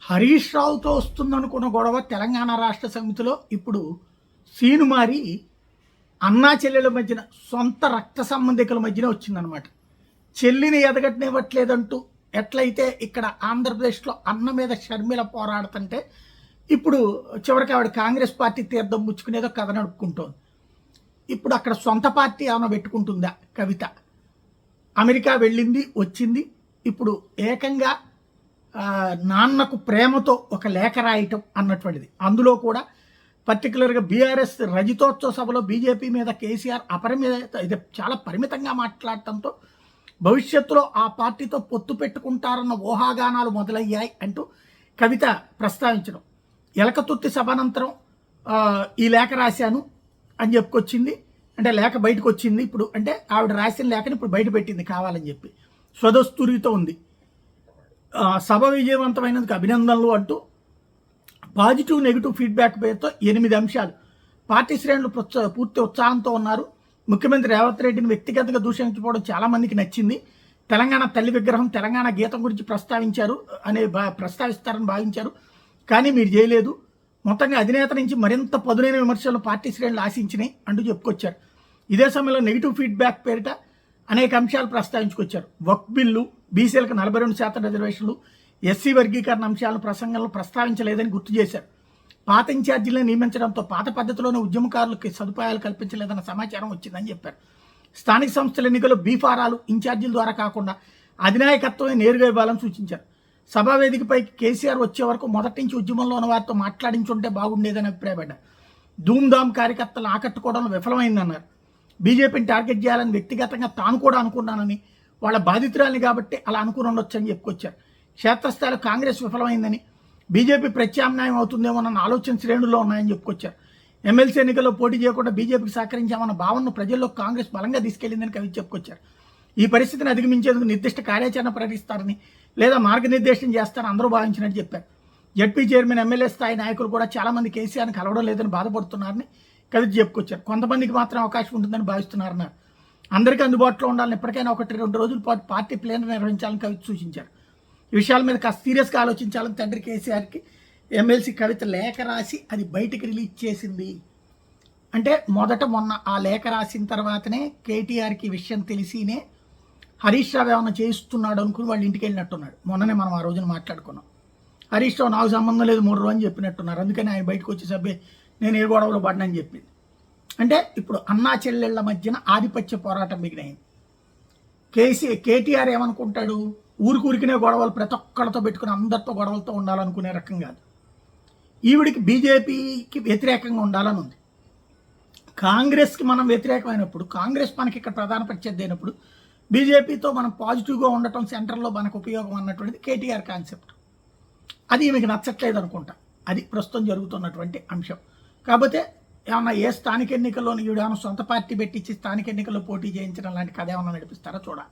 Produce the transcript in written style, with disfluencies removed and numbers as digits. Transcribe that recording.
హరీష్ రావుతో వస్తుందనుకున్న గొడవ తెలంగాణ రాష్ట్ర సమితిలో ఇప్పుడు సీను మారి అన్నా చెల్లెల మధ్యన సొంత రక్త సంబంధికుల మధ్యన వచ్చిందనమాట. చెల్లిని ఎదగట్నివ్వట్లేదంటూ ఎట్లయితే ఇక్కడ ఆంధ్రప్రదేశ్లో అన్న మీద షర్మిల పోరాడుతుంటే ఇప్పుడు చివరికి ఆవిడ కాంగ్రెస్ పార్టీ తీర్థం పుచ్చుకునేదో కథ నడుపుకుంటోంది. ఇప్పుడు అక్కడ సొంత పార్టీ ఏమైనా పెట్టుకుంటుందా కవిత? అమెరికా వెళ్ళింది వచ్చింది, ఇప్పుడు ఏకంగా నాన్నకు ప్రేమతో ఒక లేఖ రాయటం అన్నటువంటిది. అందులో కూడా పర్టికులర్గా బీఆర్ఎస్ రజతోత్సవ సభలో బీజేపీ మీద కేసీఆర్ ఇది చాలా పరిమితంగా మాట్లాడటంతో భవిష్యత్తులో ఆ పార్టీతో పొత్తు పెట్టుకుంటారన్న ఊహాగానాలు మొదలయ్యాయి అంటూ కవిత ప్రస్తావించడం. ఎలకతుర్తి సభానంతరం ఈ లేఖ రాశాను అని చెప్పుకొచ్చింది. అంటే లేఖ బయటకు వచ్చింది ఇప్పుడు. అంటే ఆవిడ రాసిన లేఖని ఇప్పుడు బయట పెట్టింది కావాలని చెప్పి. స్వదస్తూరితో ఉంది. సభ విజయవంతమైనందుకు అభినందనలు అంటూ పాజిటివ్ నెగిటివ్ ఫీడ్బ్యాక్ పేరుతో 8 అంశాలు. పార్టీ శ్రేణులు పూర్తి ఉత్సాహంతో ఉన్నారు. ముఖ్యమంత్రి రేవంత్ రెడ్డిని వ్యక్తిగతంగా దూషించుకోవడం చాలామందికి నచ్చింది. తెలంగాణ తల్లి విగ్రహం, తెలంగాణ గీతం గురించి ప్రస్తావిస్తారని భావించారు, కానీ మీరు చేయలేదు. మొత్తంగా అధినేత నుంచి మరింత పదునైన విమర్శలు పార్టీ శ్రేణులు ఆశించినాయి అంటూ చెప్పుకొచ్చారు. ఇదే సమయంలో నెగిటివ్ ఫీడ్బ్యాక్ పేరిట అనేక అంశాలు ప్రస్తావించుకొచ్చారు. వక్ఫ్ బిల్లు, బీసీలకు 42% రిజర్వేషన్లు, ఎస్సీ వర్గీకరణ అంశాలను ప్రసంగంలో ప్రస్తావించలేదని గుర్తు చేశారు. పాత ఇన్ఛార్జీలను నియమించడంతో పాత పద్ధతిలోనే ఉద్యమకారులకు సదుపాయాలు కల్పించలేదన్న సమాచారం వచ్చిందని చెప్పారు. స్థానిక సంస్థల ఎన్నికల్లో బీఫారాలు ఇన్ఛార్జీల ద్వారా కాకుండా అధినాయకత్వమే నేరుగా ఇవ్వాలని సూచించారు. సభా వేదికపైకి కేసీఆర్ వచ్చే వరకు మొదటి నుంచి ఉద్యమంలో ఉన్న వారితో మాట్లాడించుంటే బాగుండేదని అభిప్రాయపడ్డారు. ధూమ్ధామ్ కార్యకర్తలను ఆకట్టుకోవడంలో విఫలమైందన్నారు. బీజేపీని టార్గెట్ చేయాలని వ్యక్తిగతంగా తాను కూడా అనుకున్నానని, వాళ్ళ బాధితురాలని కాబట్టి అలా అనుకుని ఉండొచ్చని చెప్పుకొచ్చారు. క్షేత్రస్థాయిలో కాంగ్రెస్ విఫలమైందని, బీజేపీ ప్రత్యామ్నాయం అవుతుందేమోనన్న ఆలోచన శ్రేణుల్లో ఉన్నాయని చెప్పుకొచ్చారు. ఎమ్మెల్సీ ఎన్నికల్లో పోటీ చేయకుండా బీజేపీకి సహకరించామన్న భావనను ప్రజల్లో కాంగ్రెస్ బలంగా తీసుకెళ్లిందని కవి చెప్పుకొచ్చారు. ఈ పరిస్థితిని అధిగమించేందుకు నిర్దిష్ట కార్యాచరణ ప్రకటిస్తారని లేదా మార్గనిర్దేశం చేస్తారని అందరూ భావించినట్టు చెప్పారు. జడ్పీ చైర్మన్, ఎమ్మెల్యే స్థాయి నాయకులు కూడా చాలామంది కేసీఆర్ని కలవడం లేదని బాధపడుతున్నారని కవిత చెప్పుకొచ్చారు. కొంతమందికి మాత్రం అవకాశం ఉంటుందని భావిస్తున్నారన్నారు. అందరికీ అందుబాటులో ఉండాలని, ఎప్పటికైనా 1-2 రోజుల పాటు పార్టీ ప్లేన్ నిర్వహించాలని కవిత సూచించారు. ఈ విషయాల మీద కాస్త సీరియస్గా ఆలోచించాలని తండ్రి కేసీఆర్కి ఎమ్మెల్సీ కవిత లేఖ రాసి అది బయటికి రిలీజ్ చేసింది. అంటే మొన్న ఆ లేఖ రాసిన తర్వాతనే కేటీఆర్కి విషయం తెలిసినే హరీష్ రావు ఏమన్నా చేయిస్తున్నాడు అనుకుని వాళ్ళు ఇంటికి వెళ్ళినట్టున్నాడు. మొన్ననే మనం ఆ రోజున మాట్లాడుకున్నాం. హరీష్ రావు నాకు సంబంధం లేదు 3 రోజులు అని చెప్పినట్టున్నారు. అందుకని ఆయన బయటకు వచ్చి సభ్యే నేను ఏ గొడవలో పడినని చెప్పింది. అంటే ఇప్పుడు అన్నా చెల్లెళ్ల మధ్యన ఆధిపత్య పోరాటం మిగిలింది. కేటీఆర్ ఏమనుకుంటాడు, ఊరికూరికినే గొడవలు ప్రతి ఒక్కళ్ళతో పెట్టుకుని అందరితో గొడవలతో ఉండాలనుకునే రకం కాదు. ఈవిడికి బీజేపీకి వ్యతిరేకంగా ఉండాలని ఉంది. కాంగ్రెస్కి మనం వ్యతిరేకమైనప్పుడు, కాంగ్రెస్ మనకి ఇక్కడ ప్రధాన ప్రత్యర్థి అయినప్పుడు బీజేపీతో మనం పాజిటివ్గా ఉండటం సెంటర్లో మనకు ఉపయోగం అన్నటువంటిది కేటీఆర్ కాన్సెప్ట్. అది ఈమెకి నచ్చట్లేదు అనుకుంటా. అది ప్రస్తుతం జరుగుతున్నటువంటి అంశం. కాకపోతే ఏమన్నా ఏ స్థానిక ఎన్నికల్లోని ఈవిడ ఏమైనా సొంత పార్టీ పెట్టించి స్థానిక ఎన్నికల్లో పోటీ చేయించడం లాంటి కథ ఏమన్నా నడిపిస్తారో చూడాలి.